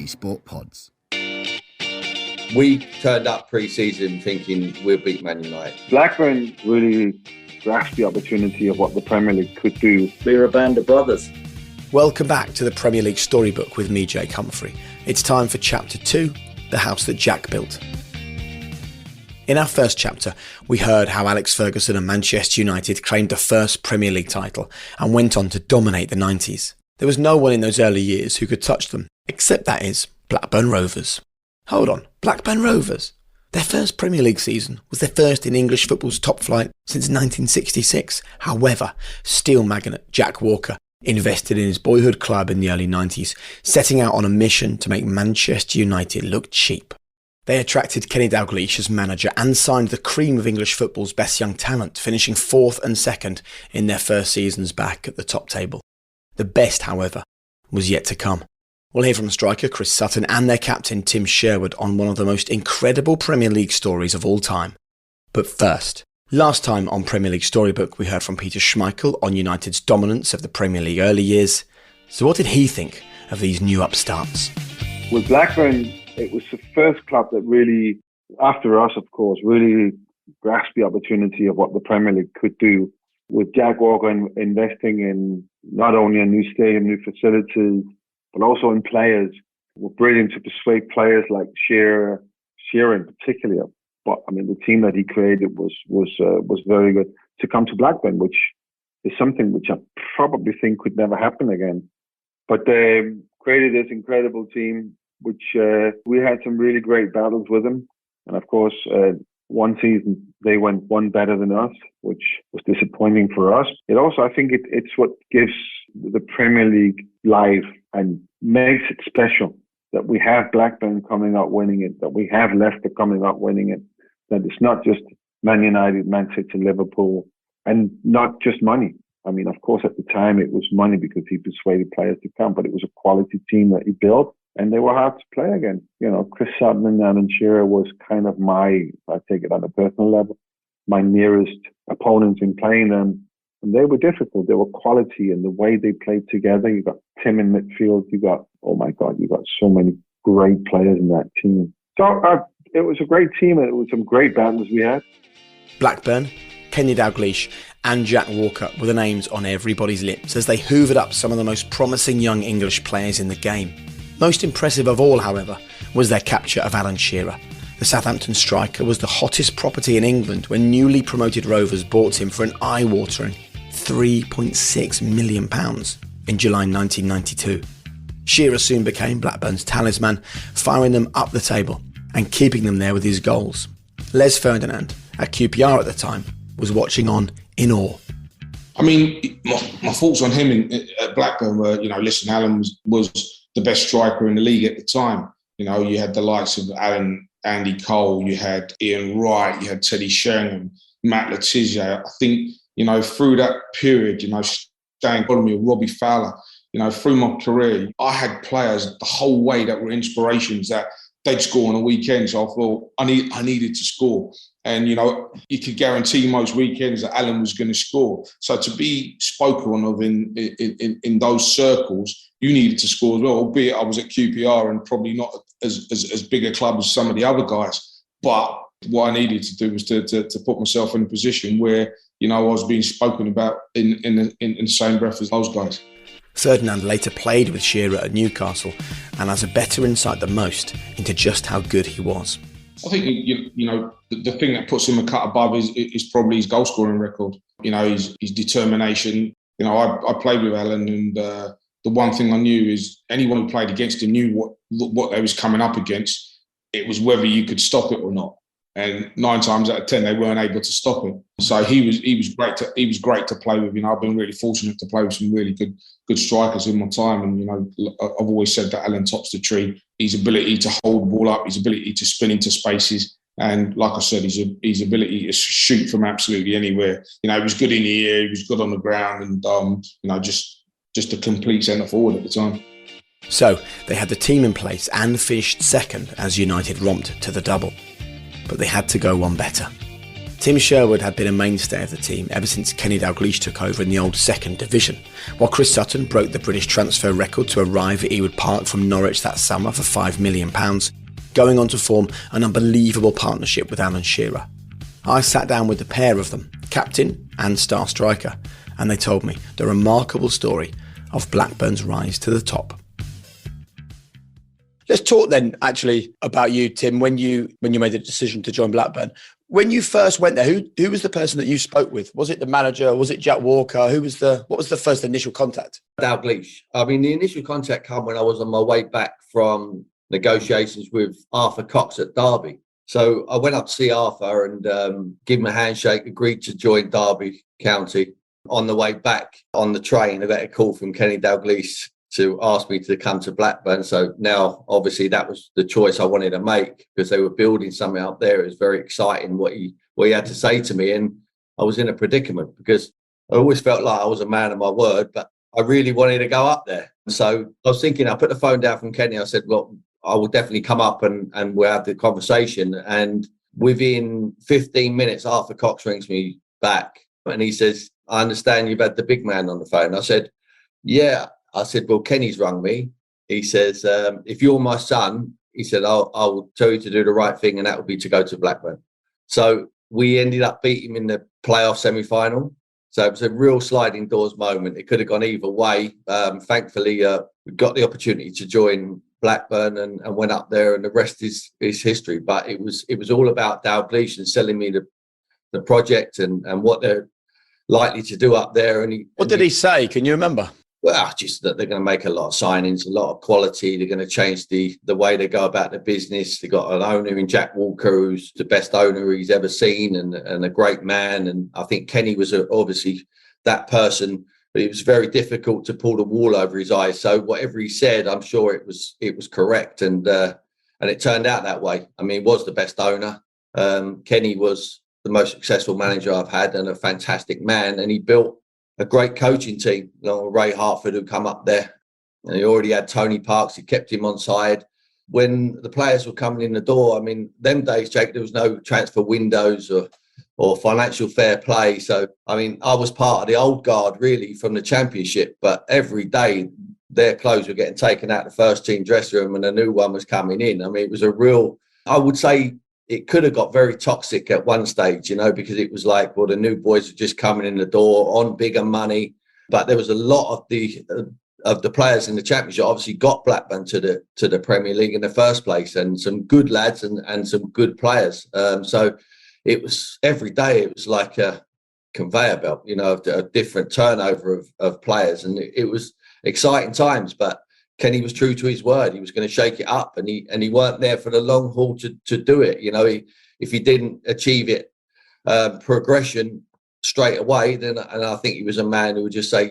BBC Sport Pods. We turned up pre-season thinking we'll beat Man United. Blackburn really grasped the opportunity of what the Premier League could do. We're a band of brothers. Welcome back to the Premier League Storybook with me, Jake Humphrey. It's time for Chapter 2, The House That Jack Built. In our first chapter, we heard how Alex Ferguson and Manchester United claimed the first Premier League title and went on to dominate the 90s. There was no one in those early years who could touch them, except that is Blackburn Rovers. Hold on, Blackburn Rovers? Their first Premier League season was their first in English football's top flight since 1966. However, steel magnate Jack Walker invested in his boyhood club in the early 90s, setting out on a mission to make Manchester United look cheap. They attracted Kenny Dalglish as manager and signed the cream of English football's best young talent, finishing 4th and 2nd in their first seasons back at the top table. The best, however, was yet to come. We'll hear from striker Chris Sutton and their captain Tim Sherwood on one of the most incredible Premier League stories of all time. But first, last time on Premier League Storybook we heard from Peter Schmeichel on United's dominance of the Premier League early years. So what did he think of these new upstarts? With Blackburn, it was the first club that really, after us of course, really grasped the opportunity of what the Premier League could do. With Jack Walker investing in not only a new stadium, new facilities, but also in players. Were brilliant to persuade players like Shearer in particular. But I mean, the team that he created was very good. To come to Blackburn, which is something which I probably think could never happen again. But they created this incredible team, which we had some really great battles with them. And of course, one season they went one better than us, which was disappointing for us. It also, I think it's what gives the Premier League life and makes it special that we have Blackburn coming out winning it, that we have Leicester coming out winning it, that it's not just Man United, Man City, Liverpool, and not just money. I mean, of course, at the time it was money because he persuaded players to come, but it was a quality team that he built, and they were hard to play against. You know, Chris Sutton and Alan Shearer was kind of I take it on a personal level, my nearest opponents in playing them. And they were difficult. They were quality, and the way they played together. You got Tim in midfield. You got so many great players in that team. So it was a great team, and it was some great battles we had. Blackburn, Kenny Dalglish and Jack Walker were the names on everybody's lips as they hoovered up some of the most promising young English players in the game. Most impressive of all, however, was their capture of Alan Shearer. The Southampton striker was the hottest property in England when newly promoted Rovers bought him for an eye-watering £3.6 million in July 1992. Shearer soon became Blackburn's talisman, firing them up the table and keeping them there with his goals. Les Ferdinand, at QPR at the time, was watching on in awe. I mean, my thoughts on him at Blackburn were, listen, Alan was the best striker in the league at the time. You had the likes of Andy Cole, you had Ian Wright, you had Teddy Sheringham, Matt Letizia. I think, through that period, staying bottom of Robbie Fowler, through my career, I had players the whole way that were inspirations that they'd score on a weekend. So I thought I needed to score. And, you could guarantee most weekends that Alan was going to score. So to be spoken of in those circles, you needed to score as well, albeit I was at QPR and probably not as big a club as some of the other guys. But what I needed to do was to put myself in a position where, I was being spoken about in the same breath as those guys. Ferdinand later played with Shearer at Newcastle and has a better insight than most into just how good he was. I think, the thing that puts him a cut above is probably his goal scoring record. His determination. I played with Alan, and the one thing I knew is anyone who played against him knew what they was coming up against. It was whether you could stop it or not. And 9 times out of 10, they weren't able to stop him. So he was great to play with. I've been really fortunate to play with some really good strikers in my time. And I've always said that Alan tops the tree. His ability to hold the ball up, his ability to spin into spaces, and like I said, his ability to shoot from absolutely anywhere. He was good in the air, he was good on the ground, and just a complete centre forward at the time. So they had the team in place and finished second as United romped to the double. But they had to go one better. Tim Sherwood had been a mainstay of the team ever since Kenny Dalglish took over in the old second division, while Chris Sutton broke the British transfer record to arrive at Ewood Park from Norwich that summer for £5 million, going on to form an unbelievable partnership with Alan Shearer. I sat down with the pair of them, captain and star striker, and they told me the remarkable story of Blackburn's rise to the top. Let's talk then, actually, about you, Tim, when you made the decision to join Blackburn. When you first went there, who was the person that you spoke with? Was it the manager? Was it Jack Walker? What was the first initial contact? Dalglish. I mean, the initial contact came when I was on my way back from negotiations with Arthur Cox at Derby. So I went up to see Arthur and gave him a handshake, agreed to join Derby County. On the way back on the train, I got a call from Kenny Dalglish to ask me to come to Blackburn. So now, obviously, that was the choice I wanted to make because they were building something up there. It was very exciting what he had to say to me. And I was in a predicament because I always felt like I was a man of my word, but I really wanted to go up there. So I was thinking, I put the phone down from Kenny. I said, well, I will definitely come up and we'll have the conversation. And within 15 minutes, Arthur Cox rings me back and he says, I understand you've had the big man on the phone. I said, yeah. I said, well, Kenny's rung me. He says, if you're my son, he said, I'll tell you to do the right thing, and that would be to go to Blackburn. So we ended up beating him in the playoff semi-final. So it was a real sliding doors moment. It could have gone either way. Thankfully, we got the opportunity to join Blackburn and went up there, and the rest is history. But it was all about Dalglish and selling me the project and what they're likely to do up there. And what did he say? Can you remember? Well, just that they're going to make a lot of signings, a lot of quality. They're going to change the way they go about the business. They've got an owner in Jack Walker who's the best owner he's ever seen and a great man. And I think Kenny was obviously that person, but it was very difficult to pull the wool over his eyes. So whatever he said, I'm sure it was correct. And it turned out that way. I mean, he was the best owner. Kenny was the most successful manager I've had and a fantastic man. And he built a great coaching team, Ray Hartford, who come up there. And he already had Tony Parks. He kept him on side. When the players were coming in the door, I mean, them days, Jake, there was no transfer windows or financial fair play. So, I mean, I was part of the old guard, really, from the Championship. But every day, their clothes were getting taken out of the first team dressing room and a new one was coming in. I mean, it was a real, I would say, it could have got very toxic at one stage, because it was like, well, the new boys are just coming in the door on bigger money. But there was a lot of the players in the Championship obviously got Blackburn to the Premier League in the first place, and some good lads and some good players. So it was every day. It was like a conveyor belt, a different turnover of players, and it was exciting times. But Kenny was true to his word. He was going to shake it up, and he weren't there for the long haul to do it. If he didn't achieve it, progression straight away, then and I think he was a man who would just say,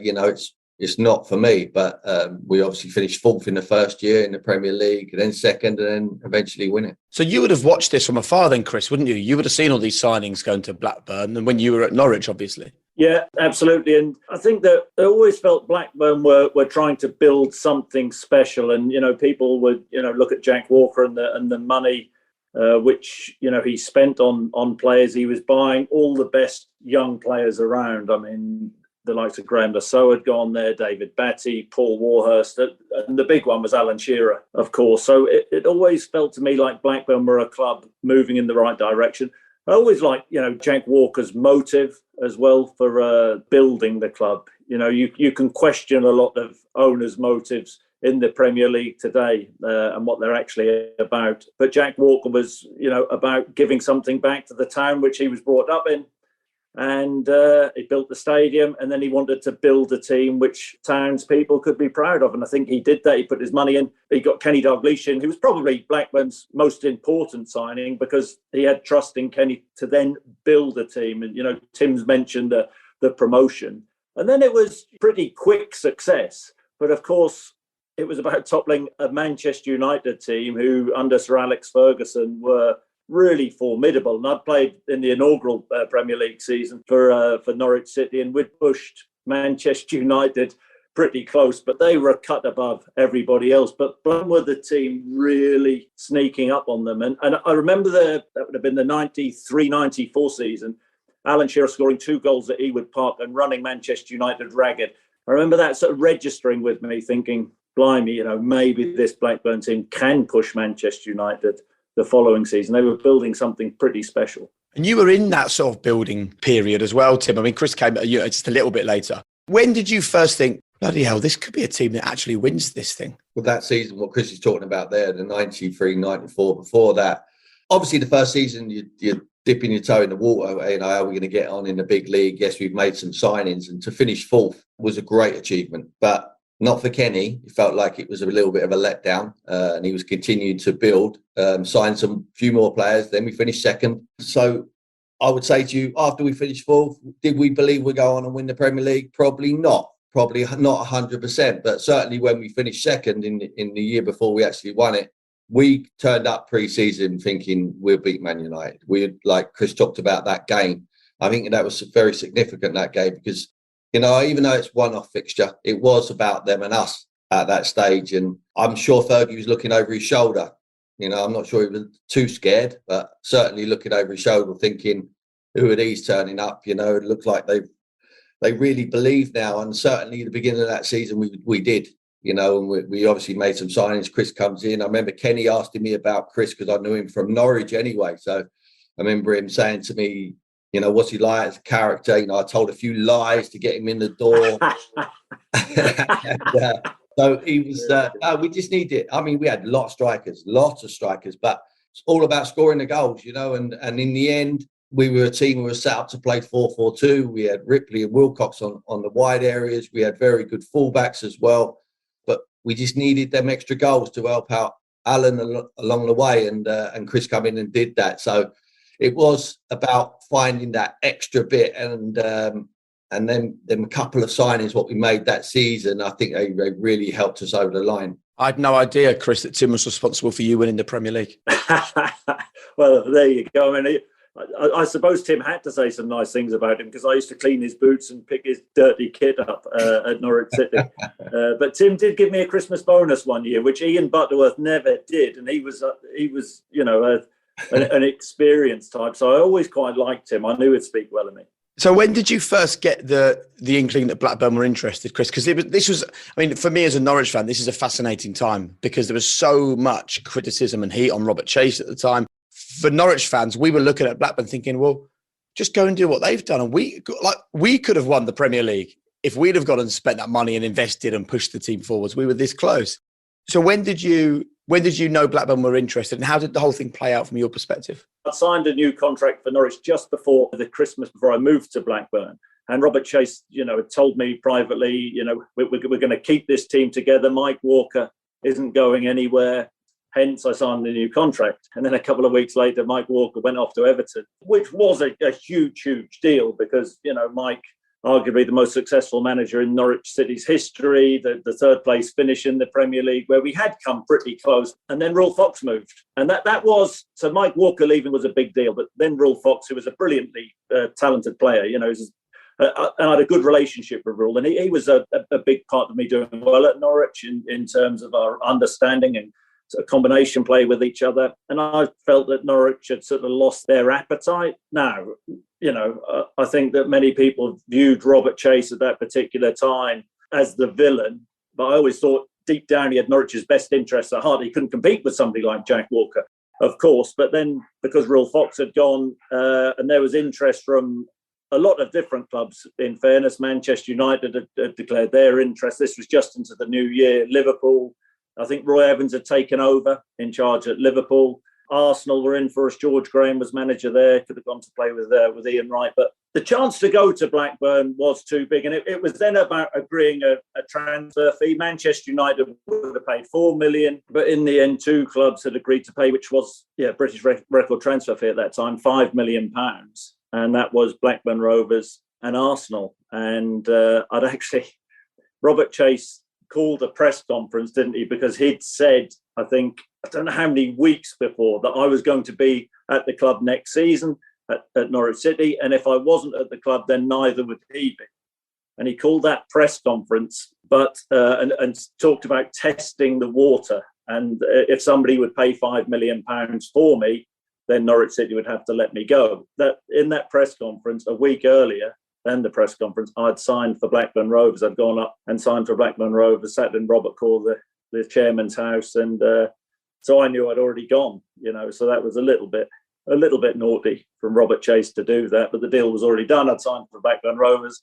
it's not for me. But we obviously finished fourth in the first year in the Premier League, and then second, and then eventually win it. So you would have watched this from afar then, Chris, wouldn't you? You would have seen all these signings going to Blackburn, and when you were at Norwich, obviously. Yeah, absolutely. And I think that I always felt Blackburn were trying to build something special. And, people would, look at Jack Walker and the money which, he spent on players. He was buying all the best young players around. I mean, the likes of Graham Lasso had gone there, David Batty, Paul Warhurst, and the big one was Alan Shearer, of course. So it always felt to me like Blackburn were a club moving in the right direction. I always liked, Jack Walker's motive as well for building the club. You can question a lot of owners' motives in the Premier League today and what they're actually about. But Jack Walker was, about giving something back to the town which he was brought up in. And he built the stadium, and then he wanted to build a team which townspeople could be proud of. And I think he did that. He put his money in. He got Kenny Dalglish in, who was probably Blackburn's most important signing because he had trust in Kenny to then build a team. And, Tim's mentioned the promotion. And then it was pretty quick success. But of course, it was about toppling a Manchester United team who, under Sir Alex Ferguson, were really formidable. And I'd played in the inaugural Premier League season for Norwich City, and we'd pushed Manchester United pretty close, but they were a cut above everybody else. But Blackburn were the team really sneaking up on them. And I remember that would have been the 93-94 season, Alan Shearer scoring 2 goals at Ewood Park and running Manchester United ragged. I remember that sort of registering with me, thinking, blimey, maybe this Blackburn team can push Manchester United the following season. They were building something pretty special. And you were in that sort of building period as well, Tim. I mean, Chris came just a little bit later. When did you first think, bloody hell, this could be a team that actually wins this thing? Well, that season, what Chris is talking about there, the 93-94, before that, obviously the first season, you're dipping your toe in the water. How are we going to get on in the big league? Yes, we've made some signings, and to finish 4th was a great achievement. But not for Kenny. It felt like it was a little bit of a letdown, and he was continuing to build, signed some few more players. Then we finished 2nd. So I would say to you, after we finished 4th, did we believe we'd go on and win the Premier League? Probably not. Probably not 100%. But certainly when we finished 2nd in the year before we actually won it, we turned up pre-season thinking we'll beat Man United. Like Chris talked about that game. I think that was very significant, that game, because even though it's one-off fixture, it was about them and us at that stage. And I'm sure Fergie was looking over his shoulder. I'm not sure he was too scared, but certainly looking over his shoulder, thinking, who are these turning up? It looked like they really believe now. And certainly at the beginning of that season, we did, and we obviously made some signings. Chris comes in. I remember Kenny asking me about Chris because I knew him from Norwich anyway. So I remember him saying to me, what's he like as a character? I told a few lies to get him in the door. So he was, we just needed, we had lots of strikers, but it's all about scoring the goals, and in the end, we were a team who was set up to play 4-4-2. We had Ripley and Wilcox on the wide areas. We had very good fullbacks as well, but we just needed them extra goals to help out Alan along the way, and Chris come in and did that. So it was about finding that extra bit, and then a couple of signings what we made that season. I think they really helped us over the line. I had no idea, Chris, that Tim was responsible for you winning the Premier League. Well, there you go. I suppose Tim had to say some nice things about him because I used to clean his boots and pick his dirty kit up at Norwich City. But Tim did give me a Christmas bonus one year, which Ian Butterworth never did, and he was an experienced type. So I always quite liked him. I knew he'd speak well of me. So when did you first get the inkling that Blackburn were interested, Chris? Because this was, for me as a Norwich fan, this is a fascinating time because there was so much criticism and heat on Robert Chase at the time. For Norwich fans, we were looking at Blackburn thinking, well, just go and do what they've done. And we could have won the Premier League if we'd have gone and spent that money and invested and pushed the team forwards. We were this close. So when did you know Blackburn were interested, and how did the whole thing play out from your perspective? I signed a new contract for Norwich just before the Christmas before I moved to Blackburn. And Robert Chase, had told me privately, we're going to keep this team together. Mike Walker isn't going anywhere. Hence, I signed a new contract. And then a couple of weeks later, Mike Walker went off to Everton, which was a huge, huge deal because, Mike, arguably the most successful manager in Norwich City's history, the third place finish in the Premier League, where we had come pretty close. And then Ruel Fox moved. And that was, so Mike Walker leaving was a big deal. But then Ruel Fox, who was a brilliantly talented player, and I had a good relationship with Ruel. And he was a big part of me doing well at Norwich in terms of our understanding and a combination play with each other. And I felt that Norwich had sort of lost their appetite. Now, I think that many people viewed Robert Chase at that particular time as the villain, but I always thought deep down he had Norwich's best interests at heart. He couldn't compete with somebody like Jack Walker, of course, but then because Ruel Fox had gone and there was interest from a lot of different clubs, in fairness, Manchester United had declared their interest. This was just into the new year. Liverpool, I think Roy Evans had taken over in charge at Liverpool. Arsenal were in for us. George Graham was manager there. Could have gone to play with Ian Wright. But the chance to go to Blackburn was too big. And it was then about agreeing a transfer fee. Manchester United would have paid £4 million. But in the end, 2 clubs had agreed to pay, which was British record transfer fee at that time, £5 million. And that was Blackburn Rovers and Arsenal. And Robert Chase called a press conference, didn't he? Because he'd said, I don't know how many weeks before, that I was going to be at the club next season at Norwich City. And if I wasn't at the club, then neither would he be. And he called that press conference, but and talked about testing the water. And if somebody would pay £5 million for me, then Norwich City would have to let me go. That in that press conference a week earlier than the press conference, I'd signed for Blackburn Rovers. I'd gone up and signed for Blackburn Rovers, sat in Robert Call, the chairman's house, and so I knew I'd already gone. So that was a little bit naughty from Robert Chase to do that, but the deal was already done. I'd signed for Blackburn Rovers,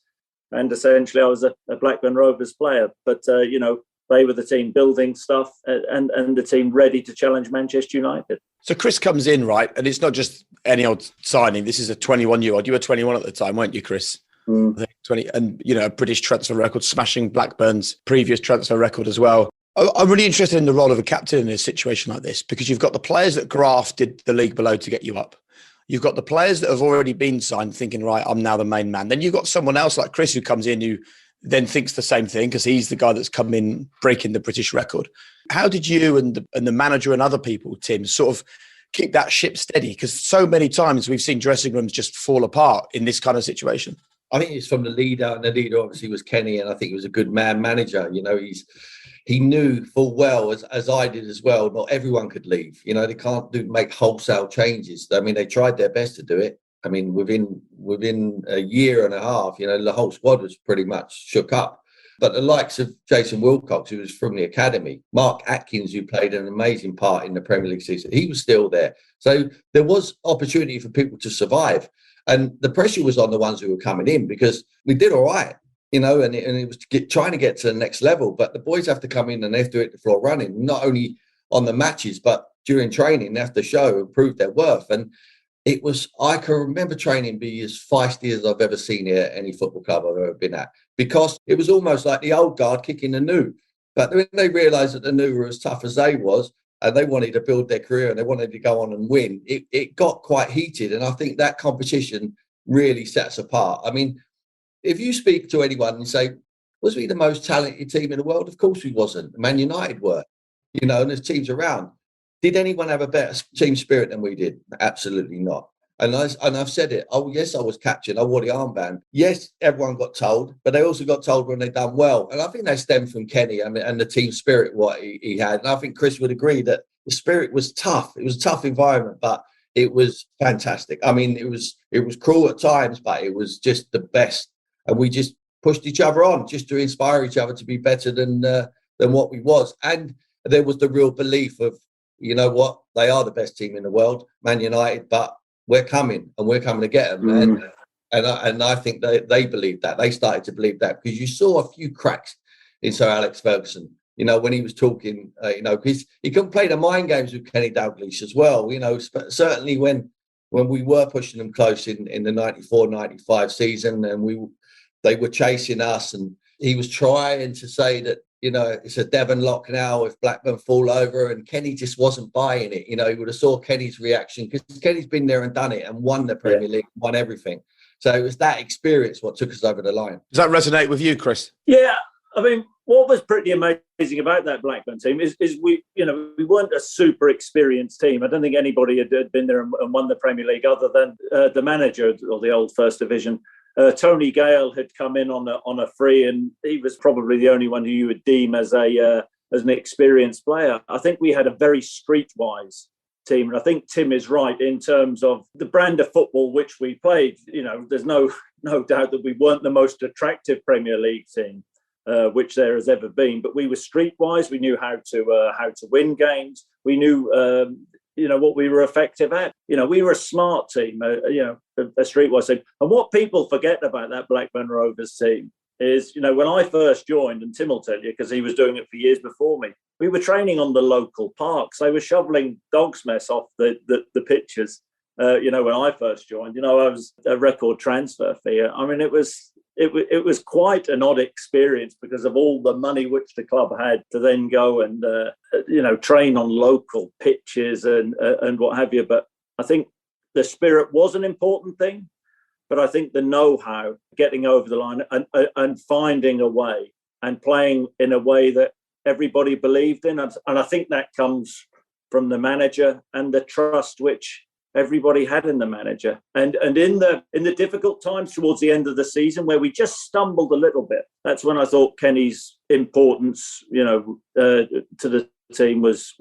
and essentially I was a Blackburn Rovers player. But they were the team building stuff and the team ready to challenge Manchester United. So Chris comes in, right? And it's not just any old signing. This is a 21-year-old. You were 21 at the time, weren't you, Chris? I think 20, and a British transfer record, smashing Blackburn's previous transfer record as well. I'm really interested in the role of a captain in a situation like this, because you've got the players that grafted the league below to get you up. You've got the players that have already been signed thinking, right, I'm now the main man. Then you've got someone else like Chris who comes in who then thinks the same thing because he's the guy that's come in breaking the British record. How did you and the manager and other people, Tim, sort of keep that ship steady? Because so many times we've seen dressing rooms just fall apart in this kind of situation. I think it's from the leader, and the leader obviously was Kenny, and I think he was a good man manager. He knew full well, as I did as well, not everyone could leave. They can't make wholesale changes. I mean, they tried their best to do it. I mean, within a year and a half, the whole squad was pretty much shook up. But the likes of Jason Wilcox, who was from the academy, Mark Atkins, who played an amazing part in the Premier League season, he was still there. So there was opportunity for people to survive. And the pressure was on the ones who were coming in, because we did all right, and it was trying to get to the next level. But the boys have to come in and they have to hit the floor running, not only on the matches, but during training, they have to show and prove their worth. And I can remember training be as feisty as I've ever seen it at any football club I've ever been at, because it was almost like the old guard kicking the new. But when they realised that the new were as tough as they was, and they wanted to build their career and they wanted to go on and win, it got quite heated. And I think that competition really set us apart. I mean, if you speak to anyone and say, was we the most talented team in the world? Of course we wasn't. Man United were, and there's teams around. Did anyone have a better team spirit than we did? Absolutely not. And I've said it. Oh, yes, I was captain. I wore the armband. Yes, everyone got told, but they also got told when they done well. And I think that stemmed from Kenny and the team spirit, what he had. And I think Chris would agree that the spirit was tough. It was a tough environment, but it was fantastic. I mean, it was cruel at times, but it was just the best. And we just pushed each other on just to inspire each other to be better than what we was. And there was the real belief of, you know what, they are the best team in the world, Man United, but we're coming and we're coming to get them. And I think they believed that. They started to believe that, because you saw a few cracks in Sir Alex Ferguson, when he was talking, because he couldn't play the mind games with Kenny Dalglish as well, certainly when we were pushing them close in the 94-95 season, and they were chasing us, and he was trying to say that, it's a Devon lock now if Blackburn fall over, and Kenny just wasn't buying it. He would have saw Kenny's reaction, because Kenny's been there and done it and won the Premier League, won everything. So it was that experience what took us over the line. Does that resonate with you, Chris? Yeah, I mean, what was pretty amazing about that Blackburn team is we weren't a super experienced team. I don't think anybody had been there and won the Premier League other than the manager or the old First Division. Tony Gale had come in on a free, and he was probably the only one who you would deem as an experienced player. I think we had a very streetwise team, and I think Tim is right in terms of the brand of football which we played. There's no doubt that we weren't the most attractive Premier League team which there has ever been, but we were streetwise. We knew how to win games. We knew what we were effective at. We were a smart team, a streetwise team. And what people forget about that Blackburn Rovers team is, when I first joined, and Tim will tell you because he was doing it for years before me, we were training on the local parks. They were shoveling dog's mess off the pitches. When I first joined, I was a record transfer fee. I mean, it was quite an odd experience because of all the money which the club had to then go and train on local pitches and what have you. But I think the spirit was an important thing, but I think the know-how, getting over the line and finding a way and playing in a way that everybody believed in, and I think that comes from the manager and the trust which everybody had in the manager. And in the difficult times towards the end of the season where we just stumbled a little bit, that's when I thought Kenny's importance, to the team was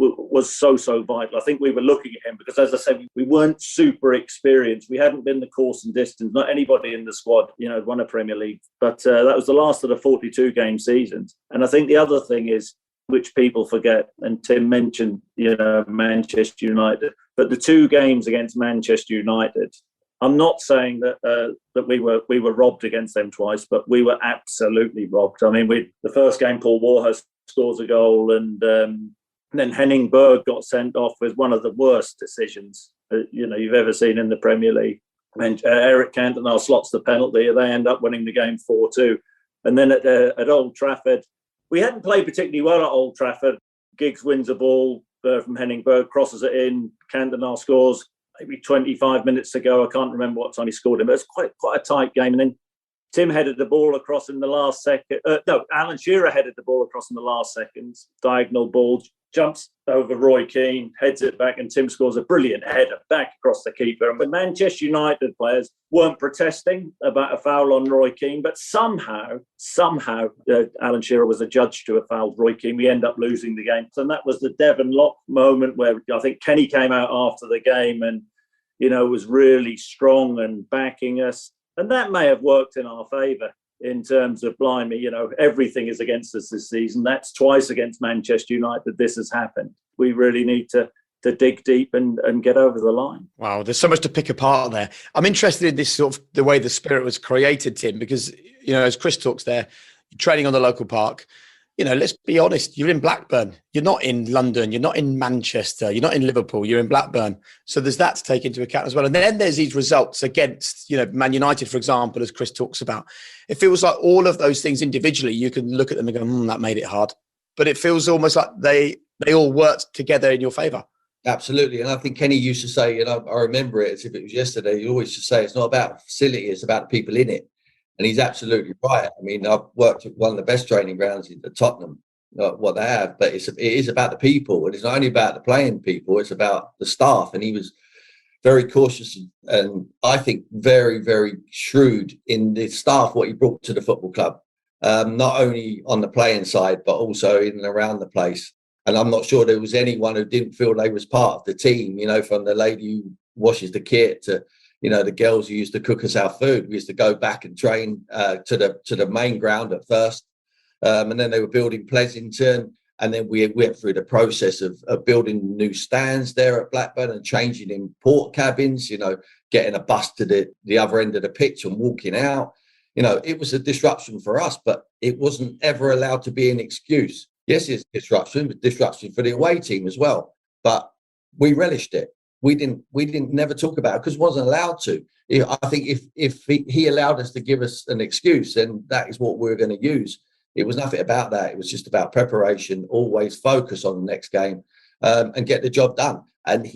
so vital. I think we were looking at him because, as I said, we weren't super experienced. We hadn't been the course and distance. Not anybody in the squad, won a Premier League. But that was the last of the 42 game seasons. And I think the other thing is, which people forget, and Tim mentioned, Manchester United, but the 2 games against Manchester United, I'm not saying that we were robbed against them twice, but we were absolutely robbed. I mean, the first game, Paul Warhurst scores a goal, and then Henning Berg got sent off with one of the worst decisions you've ever seen in the Premier League. And Eric Cantona slots the penalty, and they end up winning the game 4-2. And then at Old Trafford, we hadn't played particularly well at Old Trafford. Giggs wins a ball from Henning Berg, crosses it in. Cantona scores maybe 25 minutes to go. I can't remember what time he scored him, but it's quite a tight game. And then Tim headed the ball across in the last second. Alan Shearer headed the ball across in the last seconds. Diagonal ball, jumps over Roy Keane, heads it back, and Tim scores a brilliant header back across the keeper. And the Manchester United players weren't protesting about a foul on Roy Keane, but somehow, Alan Shearer was adjudged to have fouled Roy Keane. We end up losing the game. And that was the Devon Lock moment where I think Kenny came out after the game and, was really strong and backing us. And that may have worked in our favour in terms of, blimey, everything is against us this season. That's twice against Manchester United this has happened. We really need to dig deep and get over the line. Wow, there's so much to pick apart there. I'm interested in this sort of the way the spirit was created, Tim, because, as Chris talks there, you're training on the local park. Let's be honest, you're in Blackburn. You're not in London. You're not in Manchester. You're not in Liverpool. You're in Blackburn. So there's that to take into account as well. And then there's these results against, Man United, for example, as Chris talks about. It feels like all of those things individually, you can look at them and go, that made it hard. But it feels almost like they all worked together in your favour. Absolutely. And I think Kenny used to say, I remember it as if it was yesterday, he always used to say, it's not about the facility, it's about the people in it. And he's absolutely right. I mean, I've worked at one of the best training grounds at Tottenham, what they have, but it is about the people. And it's not only about the playing people, it's about the staff. And he was very cautious and I think very, very shrewd in the staff, what he brought to the football club, not only on the playing side, but also in and around the place. And I'm not sure there was anyone who didn't feel they was part of the team, from the lady who washes the kit to, the girls who used to cook us our food. We used to go back and train to the main ground at first. And then they were building Pleasanton. And then we went through the process of building new stands there at Blackburn and changing in port cabins, getting a bus to the other end of the pitch and walking out. It was a disruption for us, but it wasn't ever allowed to be an excuse. Yes, it's disruption, but disruption for the away team as well. But we relished it. We didn't never talk about it because it wasn't allowed to. I think if he allowed us to give us an excuse, then that is what we're going to use. It was nothing about that. It was just about preparation, always focus on the next game and get the job done. And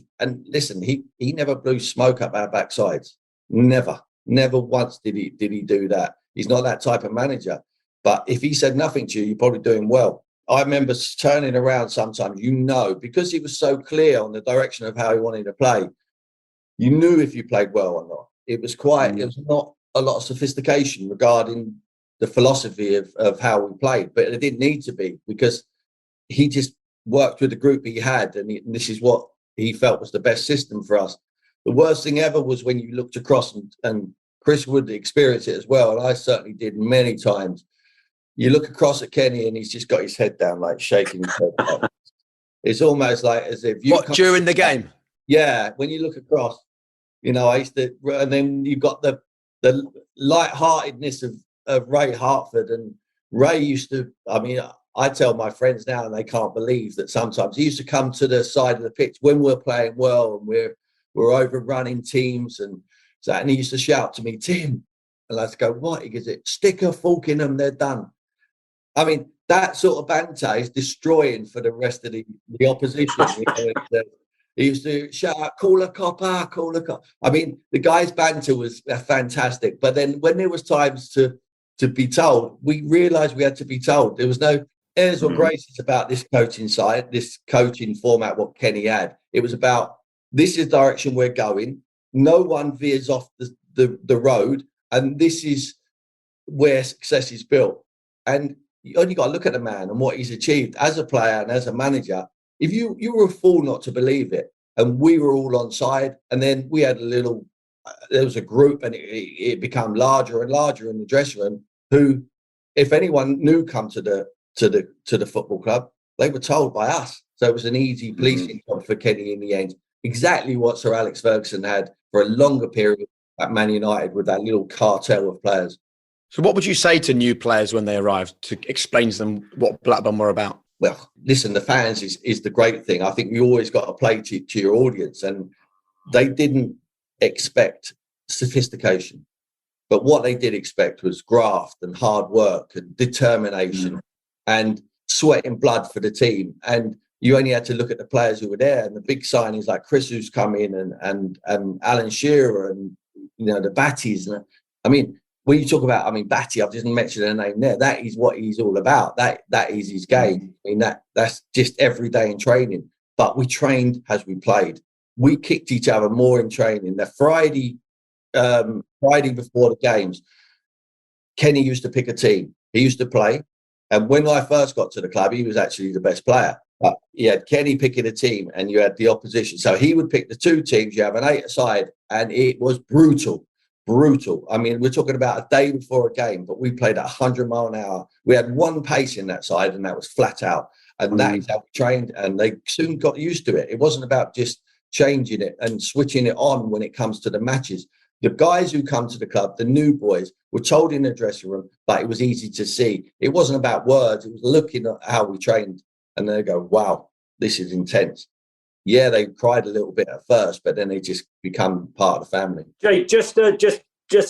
listen, he never blew smoke up our backsides. Never once did he do that. He's not that type of manager. But if he said nothing to you, you're probably doing well. I remember turning around sometimes, because he was so clear on the direction of how he wanted to play. You knew if you played well or not. It was not a lot of sophistication regarding the philosophy of how we played, but it didn't need to be because he just worked with the group he had. And this is what he felt was the best system for us. The worst thing ever was when you looked across and Chris would experience it as well. And I certainly did many times. You look across at Kenny and he's just got his head down, like shaking his head. It's almost like as if you during the game. Yeah, when you look across, I used to, and then you've got the lightheartedness of Ray Hartford. And Ray used to, I tell my friends now and they can't believe that sometimes he used to come to the side of the pitch when we're playing well and we're overrunning teams and he used to shout to me, Tim, and I'd go, what? He goes, stick a fork in them, they're done. That sort of banter is destroying for the rest of the opposition. He used to shout out, call a copper, call a cop. The guy's banter was fantastic. But then when there was times to be told, we realised we had to be told. There was no airs or graces about this coaching side, this coaching format, what Kenny had. It was about this is the direction we're going. No one veers off the road, and this is where success is built. And you only got to look at the man and what he's achieved as a player and as a manager. If you were a fool not to believe it, and we were all on side, and then we had there was a group, and it became larger and larger in the dressing room. Who, if anyone knew come to the football club, they were told by us. So it was an easy policing job for Kenny in the end. Exactly what Sir Alex Ferguson had for a longer period at Man United with that little cartel of players. So what would you say to new players when they arrived to explain to them what Blackburn were about? Well, listen, the fans is the great thing. I think we always got to play to your audience, and they didn't expect sophistication. But what they did expect was graft and hard work and determination and sweat and blood for the team. And you only had to look at the players who were there, and the big signings like Chris, who's come in, and Alan Shearer, and the Batties. And I mean, when you talk about, Batty, I've just mentioned their name there. That is what he's all about. That is his game. I mean, that's just every day in training. But we trained as we played. We kicked each other more in training. The Friday before the games, Kenny used to pick a team. He used to play. And when I first got to the club, he was actually the best player. But you had Kenny picking a team, and you had the opposition. So he would pick the two teams. You have an 8-a-side, and it was brutal. I mean, we're talking about a day before a game, but we played at 100 mile an hour. We had one pace in that side, and that was flat out. And that is how we trained, and they soon got used to it. It wasn't about just changing it and switching it on when it comes to the matches. The guys who come to the club, the new boys, were told in the dressing room, but it was easy to see. It wasn't about words. It was looking at how we trained, and they go, wow, this is intense. Yeah, they cried a little bit at first, but then they just become part of the family. Jay, just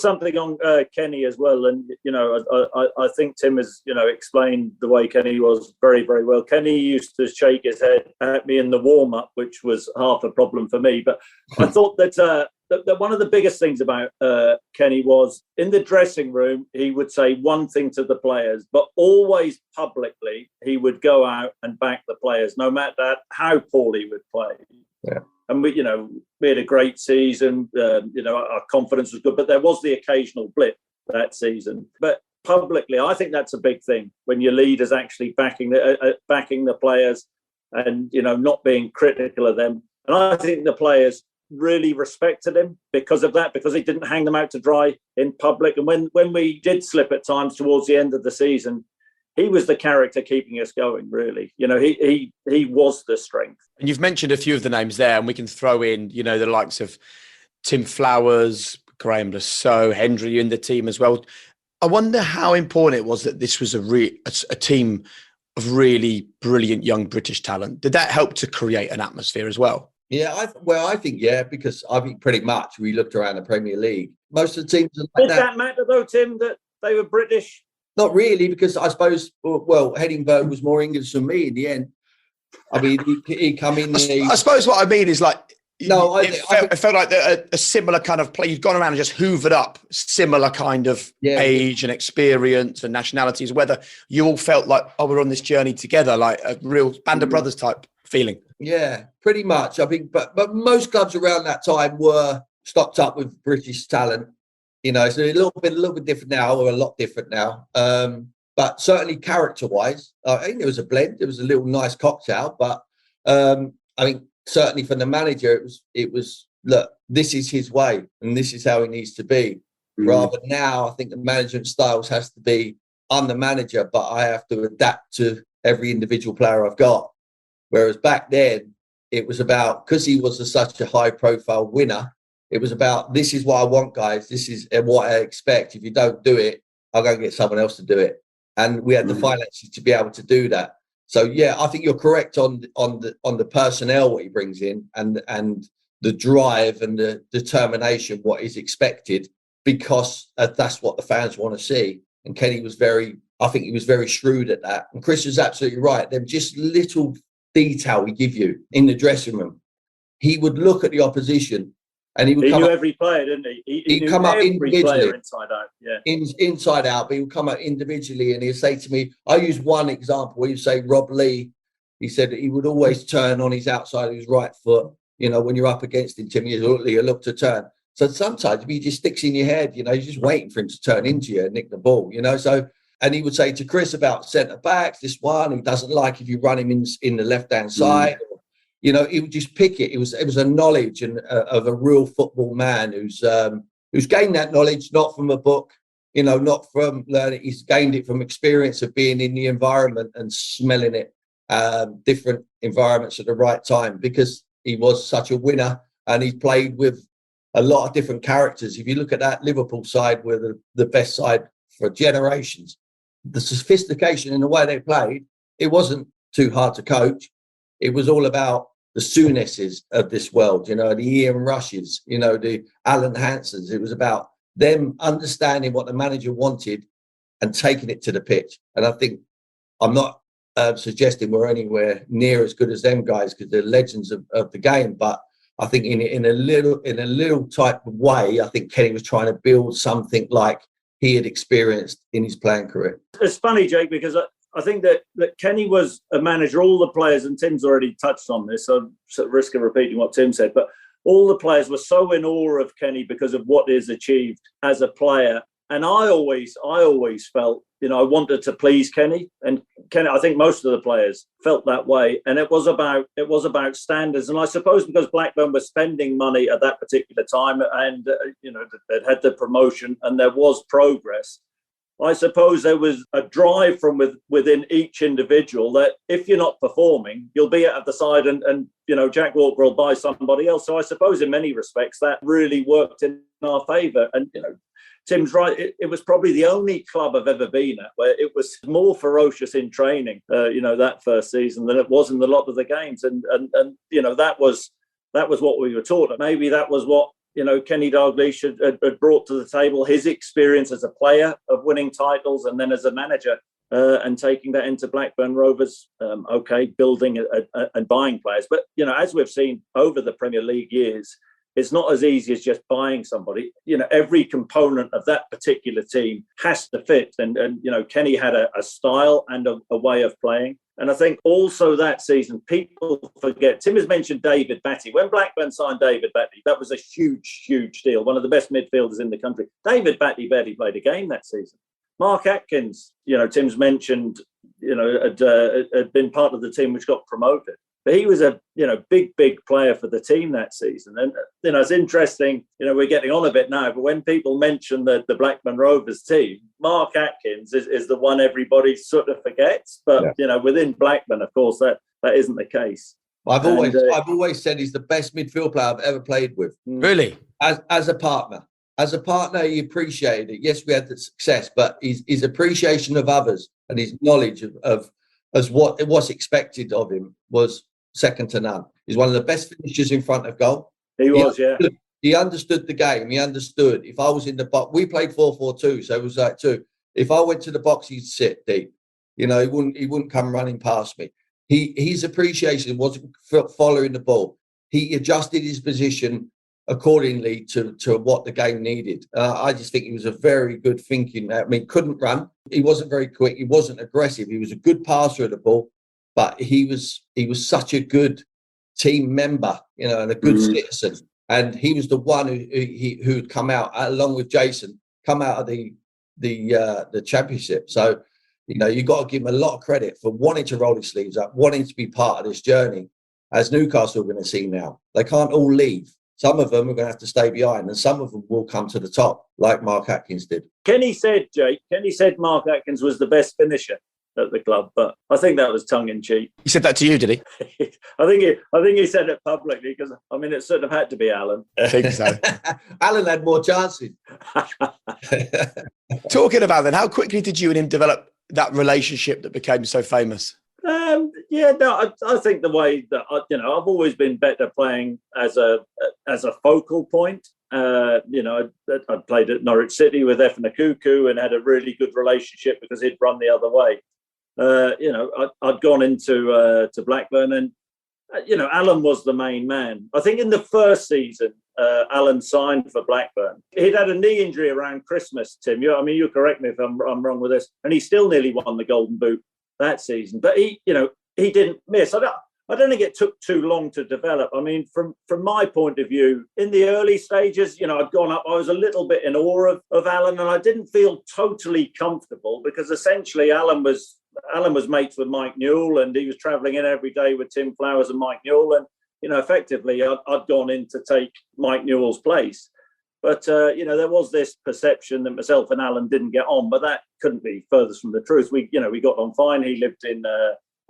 something on Kenny as well. And, I think Tim has, explained the way Kenny was very, very well. Kenny used to shake his head at me in the warm-up, which was half a problem for me. But I thought that one of the biggest things about Kenny was in the dressing room, he would say one thing to the players, but always publicly, he would go out and back the players, no matter how poorly he would play. Yeah. And we had a great season. Our confidence was good, but there was the occasional blip that season. But publicly, I think that's a big thing when your leader's actually backing the players, and not being critical of them. And I think the players really respected him because of that, because he didn't hang them out to dry in public. And when we did slip at times towards the end of the season, he was the character keeping us going, really. He was the strength. And you've mentioned a few of the names there, and we can throw in, the likes of Tim Flowers, Graham Lasso, Hendry in the team as well. I wonder how important it was that this was a team of really brilliant young British talent. Did that help to create an atmosphere as well? Yeah, I think, because I think pretty much we looked around the Premier League. Most of the teams are like that. Did that matter though, Tim, that they were British? Not really, because I suppose, Headingberg was more English than me in the end. I mean, he come in. I suppose what I mean is it felt like a similar kind of play. You've gone around and just hoovered up similar kind of age and experience and nationalities, whether you all felt like, we're on this journey together, like a real band of brothers type feeling. Yeah, pretty much. I think, but most clubs around that time were stocked up with British talent. It's a little bit different now, or a lot different now. But certainly character-wise, I think there was a blend. It was a little nice cocktail. But I think certainly from the manager, it was look, this is his way, and this is how he needs to be. Rather now, I think the management styles has to be, I'm the manager, but I have to adapt to every individual player I've got. Whereas back then, it was about, because he was such a high-profile winner, it was about, this is what I want, guys. This is what I expect. If you don't do it, I'll go and get someone else to do it. And we had the finances to be able to do that. So, yeah, I think you're correct on the personnel, what he brings in, and the drive and the determination, what is expected, because that's what the fans want to see. And Kenny was I think he was very shrewd at that. And Chris is absolutely right. They're just little detail we give you in the dressing room. He would look at the opposition, and he knew every player, didn't he? He knew come up every individually, player inside out. Yeah, inside out. But he would come up individually, and he'd say to me, I use one example. He'd say Rob Lee. He said that he would always turn on his outside of his right foot. when you're up against him, Tim, you look to turn. So sometimes he just sticks in your head, you're just waiting for him to turn into you and nick the ball, So, and he would say to Chris about centre backs, this one, he doesn't like if you run him in the left-hand side. He would just pick it. It was a knowledge of a real football man who's gained that knowledge, not from a book, not from learning. He's gained it from experience of being in the environment and smelling it, different environments at the right time, because he was such a winner and he's played with a lot of different characters. If you look at that Liverpool side, were the best side for generations. The sophistication in the way they played, it wasn't too hard to coach. It was all about the Souness's of this world, the Ian Rushes, the Alan Hansons. It was about them understanding what the manager wanted and taking it to the pitch. And I think I'm not suggesting we're anywhere near as good as them guys, because they're legends of the game, but I think in a little type of way, I think Kenny was trying to build something like he had experienced in his playing career. It's funny, Jake, because I think that Kenny was a manager. All the players, and Tim's already touched on this, so at risk of repeating what Tim said, but all the players were so in awe of Kenny because of what he's achieved as a player. And I always felt, I wanted to please Kenny, and Kenny, I think most of the players felt that way. And it was about standards. And I suppose because Blackburn was spending money at that particular time, and they'd had the promotion and there was progress, I suppose there was a drive from within each individual that if you're not performing, you'll be at the side, and Jack Walker will buy somebody else. So I suppose in many respects that really worked in our favour. And Tim's right. It was probably the only club I've ever been at where it was more ferocious in training, that first season than it was in a lot of the games. And that was what we were taught. Maybe that was what, Kenny Dalglish had brought to the table, his experience as a player of winning titles and then as a manager, and taking that into Blackburn Rovers, building and buying players. But, as we've seen over the Premier League years, it's not as easy as just buying somebody. Every component of that particular team has to fit. And Kenny had a style and a way of playing. And I think also that season, people forget, Tim has mentioned David Batty. When Blackburn signed David Batty, that was a huge, huge deal. One of the best midfielders in the country. David Batty barely played a game that season. Mark Atkins, Tim's mentioned, had been part of the team which got promoted. But he was a, big player for the team that season. And, it's interesting, we're getting on a bit now, but when people mention the Blackburn Rovers team, Mark Atkins is the one everybody sort of forgets. But, within Blackburn, of course, that isn't the case. I've always said he's the best midfield player I've ever played with. Really? As a partner. As a partner, he appreciated it. Yes, we had the success, but his appreciation of others and his knowledge of what was expected of him was second to none. He's one of the best finishers in front of goal. He understood the game. He understood if I was in the box. We played 4-4-2, so it was like two. If I went to the box, he'd sit deep. He wouldn't come running past me. His appreciation wasn't following the ball. He adjusted his position accordingly to what the game needed. I just think he was a very good thinking. Couldn't run. He wasn't very quick. He wasn't aggressive. He was a good passer of the ball. But he was such a good team member, and a good citizen. And he was the one who'd come out along with Jason, come out of the championship. So, you got to give him a lot of credit for wanting to roll his sleeves up, wanting to be part of this journey. As Newcastle are going to see now, they can't all leave. Some of them are going to have to stay behind, and some of them will come to the top, like Mark Atkins did. Kenny said Mark Atkins was the best finisher at the club, but I think that was tongue in cheek. He said that to you, did he? I think he said it publicly because it sort of had to be Alan. I think so. Alan had more chances. Talking about that, how quickly did you and him develop that relationship that became so famous? I think the way that I've always been better playing as a focal point. I played at Norwich City with Efna Kuku and had a really good relationship because he'd run the other way. I'd gone into to Blackburn, and Alan was the main man. I think in the first season, Alan signed for Blackburn. He'd had a knee injury around Christmas. Tim, you correct me if I'm wrong with this, and he still nearly won the Golden Boot that season. But he didn't miss. I I don't think it took too long to develop. I mean, from my point of view, in the early stages, you know, I'd gone up. I was a little bit in awe of Alan, and I didn't feel totally comfortable because essentially Alan was mates with Mike Newell, and he was travelling in every day with Tim Flowers and Mike Newell, and you know, effectively, I'd gone in to take Mike Newell's place. But, you know, there was this perception that myself and Alan didn't get on, but that couldn't be furthest from the truth. We got on fine. He lived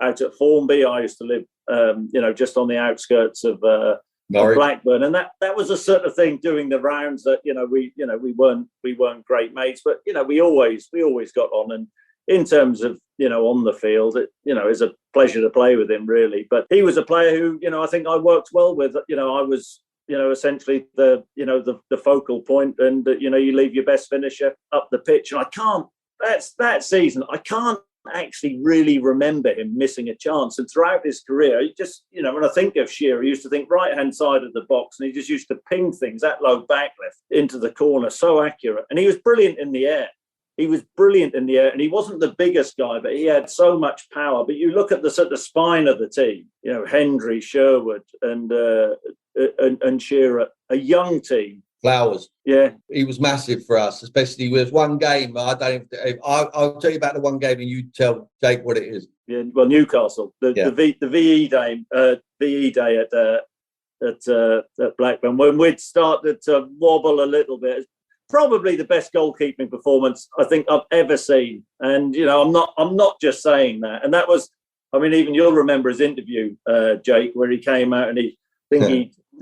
out at Formby. I used to live, you know, just on the outskirts of Blackburn. And that was a sort of thing doing the rounds that, you know, we weren't great mates, but, you know, we always got on. And in terms of, you know, on the field, it, you know, is a pleasure to play with him, really. But he was a player who, you know, I think I worked well with. You know, I was, you know, essentially the focal point, and you know, you leave your best finisher up the pitch. And that season, I can't actually really remember him missing a chance. And throughout his career, he just, you know, when I think of Shearer, he used to think right hand side of the box, and he just used to ping things that low back left into the corner, so accurate. And he was brilliant in the air. And he wasn't the biggest guy, but he had so much power. But you look at the sort of spine of the team, you know, Hendry, Sherwood, and Shearer, a young team. Flowers. Yeah. He was massive for us, especially with one game. I'll tell you about the one game and you tell Jake what it is. Yeah, well, Newcastle, the VE day at Blackburn, when we'd started to wobble a little bit. Probably the best goalkeeping performance I think I've ever seen. And, you know, I'm not just saying that. And that was, I mean, even you'll remember his interview, Jake, where he came out and he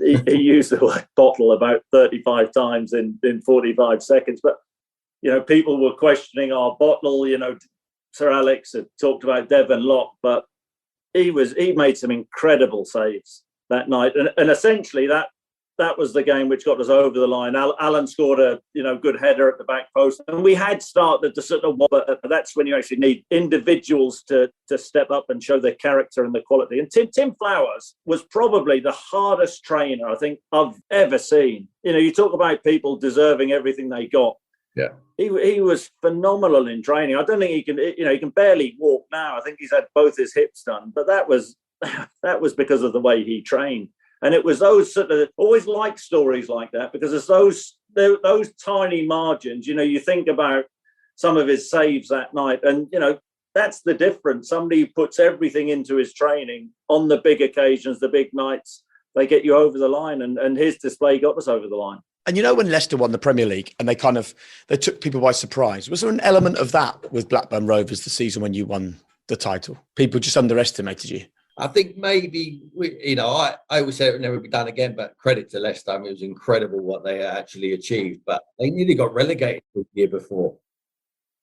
used the word bottle about 35 times in 45 seconds. But, you know, people were questioning our bottle. You know, Sir Alex had talked about Devon Lock, but he made some incredible saves that night. And essentially that was the game which got us over the line. Alan scored a good header at the back post, and we had started to sort of wobble. That's when you actually need individuals to step up and show their character and the quality. And Tim Flowers was probably the hardest trainer I think I've ever seen. You know, you talk about people deserving everything they got. Yeah, he was phenomenal in training. I don't think he can barely walk now. I think he's had both his hips done, but that was because of the way he trained. And it was those sort of, always like stories like that, because it's those tiny margins. You know, you think about some of his saves that night, and you know, that's the difference. Somebody who puts everything into his training on the big occasions, the big nights, they get you over the line, and his display got us over the line. And you know, when Leicester won the Premier League and they took people by surprise, was there an element of that with Blackburn Rovers the season when you won the title? People just underestimated you. I think maybe, I always say it would never be done again, but credit to Leicester. I mean, it was incredible what they actually achieved, but they nearly got relegated the year before,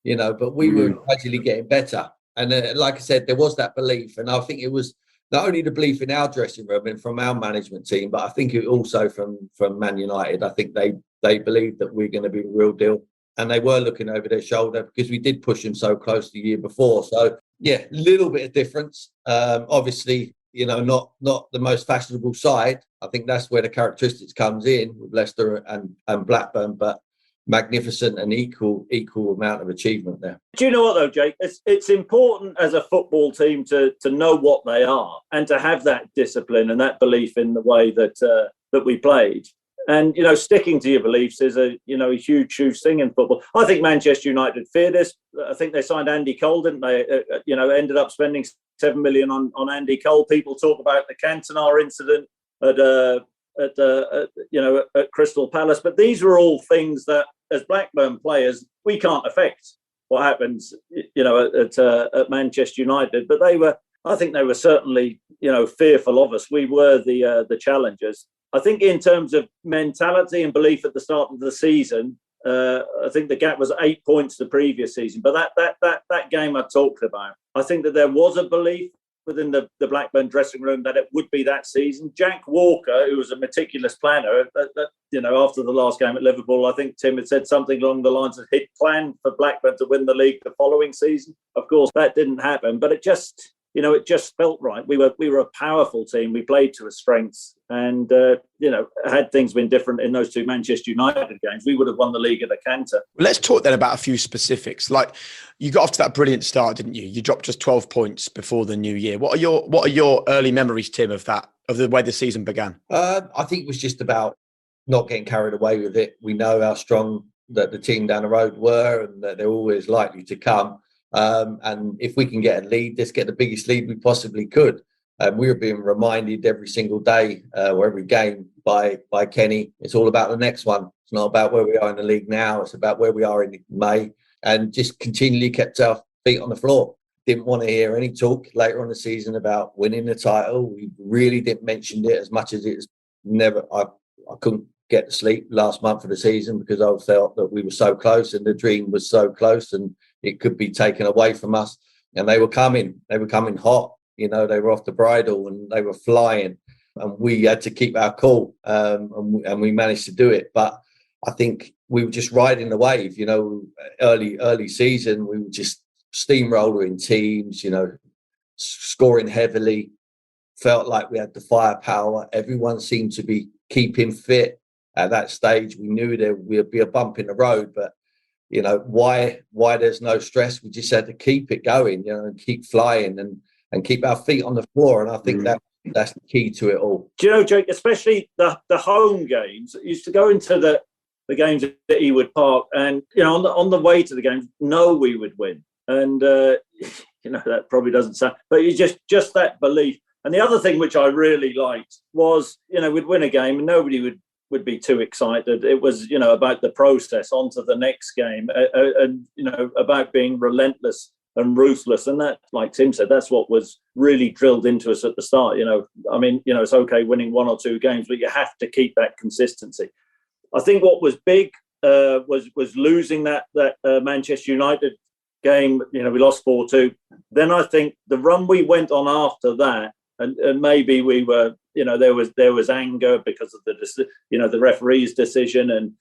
you know, but we were gradually getting better. And like I said, there was that belief. And I think it was not only the belief in our dressing room and from our management team, but I think it also from Man United. I think they believed that we're going to be the real deal. And they were looking over their shoulder because we did push them so close the year before. So, yeah, a little bit of difference. Obviously, you know, not the most fashionable side. I think that's where the characteristics comes in with Leicester and Blackburn, but magnificent and equal amount of achievement there. Do you know what, though, Jake? It's important as a football team to know what they are and to have that discipline and that belief in the way that we played. And, you know, sticking to your beliefs is a huge thing in football. I think Manchester United fear this. I think they signed Andy Cole, didn't they? Ended up spending $7 million on Andy Cole. People talk about the Cantona incident at Crystal Palace. But these were all things that, as Blackburn players, we can't affect what happens, you know, at Manchester United. But I think they were certainly, you know, fearful of us. We were the challengers. I think in terms of mentality and belief at the start of the season, I think the gap was 8 points the previous season. But that game I talked about, I think that there was a belief within the Blackburn dressing room that it would be that season. Jack Walker, who was a meticulous planner, after the last game at Liverpool, I think Tim had said something along the lines of he'd planned for Blackburn to win the league the following season. Of course, that didn't happen, but it just... it just felt right. We were a powerful team. We played to our strengths, and had things been different in those two Manchester United games, we would have won the league at the canter. Let's talk then about a few specifics. Like, you got off to that brilliant start, didn't you? You dropped just 12 points before the new year. What are your early memories, Tim, of the way the season began? I think it was just about not getting carried away with it. We know how strong that the team down the road were, and that they're always likely to come. And if we can get a lead, let's get the biggest lead we possibly could. We were being reminded every single day or every game by Kenny, it's all about the next one. It's not about where we are in the league now. It's about where we are in May, and just continually kept our feet on the floor. Didn't want to hear any talk later on in the season about winning the title. We really didn't mention it as much as it's never. I couldn't get to sleep last month of the season because I felt that we were so close and the dream was so close and it could be taken away from us. And they were coming hot. They were off the bridle and they were flying, and we had to keep our cool, and we managed to do it. But I think we were just riding the wave. Early season, we were just steamrolling teams, scoring heavily. Felt like we had the firepower. Everyone seemed to be keeping fit at that stage. We knew there would be a bump in the road, but why there's no stress. We just had to keep it going, and keep flying and keep our feet on the floor. And I think that's the key to it all. Do you know, Jake, especially the home games, used to go into the games at Ewood Park, and on the way to the games, we would win. And that probably doesn't sound, but it's just that belief. And the other thing which I really liked was, we'd win a game and nobody would be too excited. It was, about the process onto the next game, and about being relentless and ruthless. And that, like Tim said, that's what was really drilled into us at the start. It's okay winning one or two games, but you have to keep that consistency. I think what was big was losing that Manchester United game. We lost 4-2. Then I think the run we went on after that, and maybe we were, there was anger because of the referee's decision, and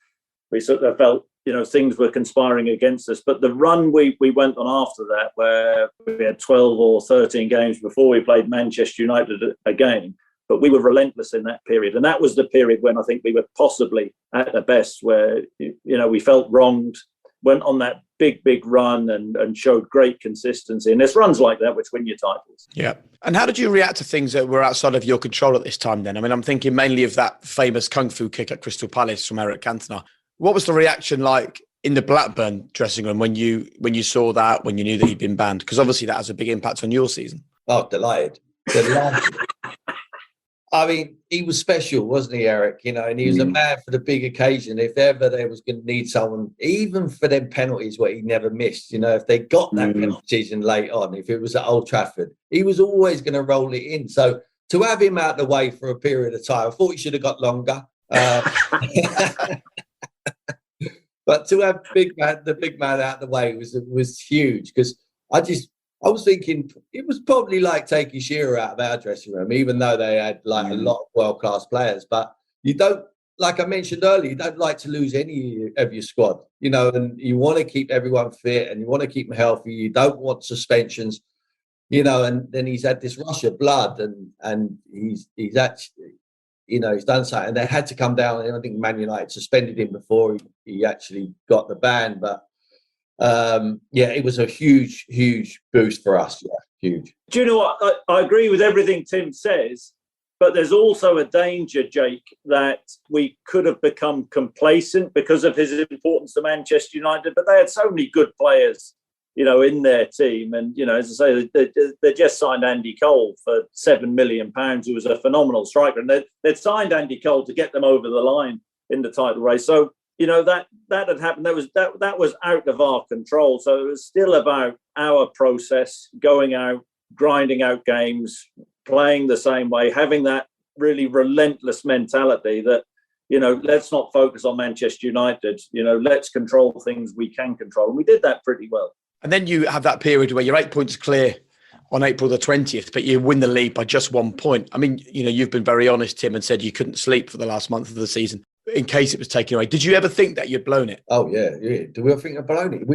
we sort of felt, things were conspiring against us. But the run we went on after that, where we had 12 or 13 games before we played Manchester United again, but we were relentless in that period. And that was the period when I think we were possibly at the best, where, we felt wronged, went on that big run and showed great consistency. And there's runs like that which win your titles. Yeah. And how did you react to things that were outside of your control at this time then? I mean, I'm thinking mainly of that famous kung fu kick at Crystal Palace from Eric Cantona. What was the reaction like in the Blackburn dressing room when you saw that, when you knew that he'd been banned? Because obviously that has a big impact on your season. Oh, delighted. I mean, he was special, wasn't he, Eric? And he was a man for the big occasion. If ever there was going to need someone, even for them penalties where he never missed, if they got that penalty decision late on, if it was at Old Trafford, he was always going to roll it in. So to have him out the way for a period of time, I thought he should have got longer. But to have the big man out the way was huge, because I was thinking it was probably like taking Shearer out of our dressing room, even though they had a lot of world-class players. But you don't, like I mentioned earlier, you don't like to lose any of your squad, and you want to keep everyone fit and you want to keep them healthy. You don't want suspensions, and then he's had this rush of blood and he's actually, he's done something. And they had to come down. I think Man United suspended him before he actually got the ban. But it was a huge boost for us. Yeah, huge. Do you know what? I agree with everything Tim says, but there's also a danger, Jake, that we could have become complacent because of his importance to Manchester United. But they had so many good players, in their team. And, as I say, they just signed Andy Cole for £7 million, who was a phenomenal striker. And they'd signed Andy Cole to get them over the line in the title race. So, that had happened. That was out of our control. So it was still about our process, going out, grinding out games, playing the same way, having that really relentless mentality that, let's not focus on Manchester United. Let's control things we can control. And we did that pretty well. And then you have that period where you're 8 points clear on April the 20th, but you win the league by just 1 point. I mean, you've been very honest, Tim, and said you couldn't sleep for the last month of the season in case it was taken away. Did you ever think that you'd blown it? Oh yeah. Do we ever think I'd blown it?